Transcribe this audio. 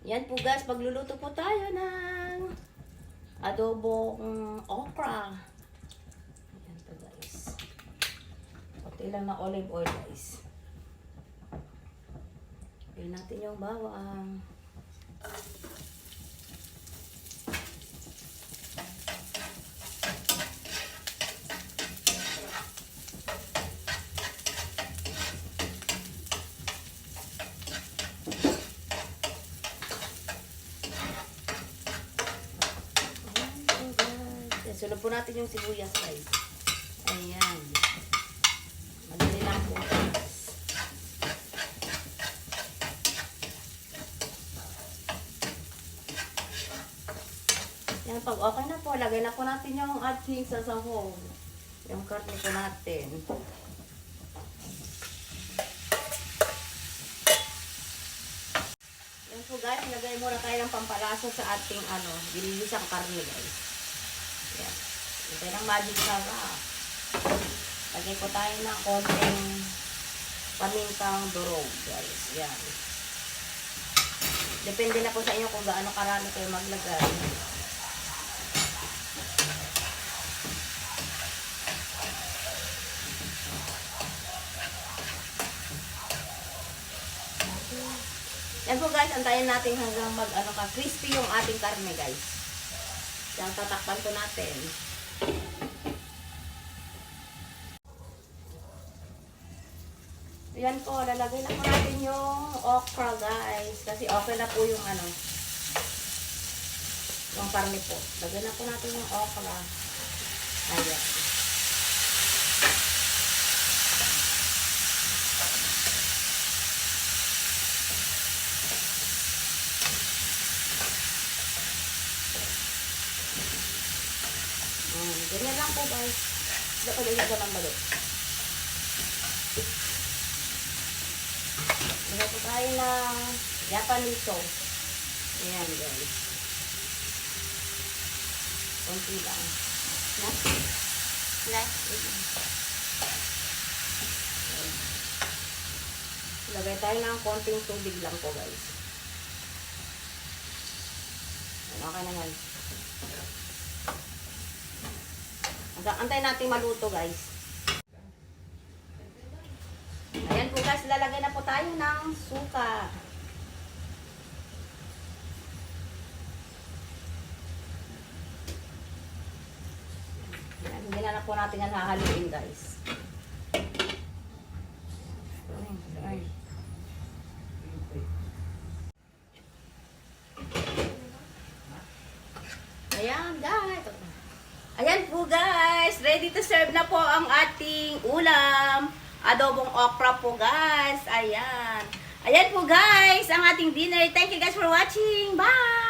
Yan po guys, magluluto po tayo ng adobong okra. Yan po guys. Kunti lang na olive oil guys. Piliin natin yung bawang. Sunod po natin yung sibuyas guys. Ayan. Madali lang po guys. Yan, pag okay na po, lagay na po natin yung ating sasahog. Yung karne po natin. Yan po guys, lagay muna tayo ng pampalasa sa ating dinilisang karne guys. Yan. Ito ng magic sarap. Lagay po tayo ng konting pamintang durog guys. Yan. Depende na po sa inyo kung gaano karami kayo maglagay. Yan po guys, antayin natin hanggang crispy yung ating karne guys. Yan, tatakpan po natin. Yan po, lalagay na po natin yung okra guys. Kasi okay na po yung yung karne po. Lagay na po natin yung okra. Ayan. Ganyan lang po guys. Hindi ko nilagay ng balot. Lagay po tayo ng Japanese sauce. Ayan guys. Kunti lang. Lagay tayo ng konting tubig lang po guys. Okay na yan. Antayin natin maluto guys. Ayan po guys, lalagay na po tayo ng suka. Ayan, hindi na po natin yan hahaluin guys. Ayan guys. Ayan po guys, ready to serve na po ang ating ulam. Adobong okra po guys. Ayan. Ayan po guys, ang ating dinner. Thank you guys for watching. Bye!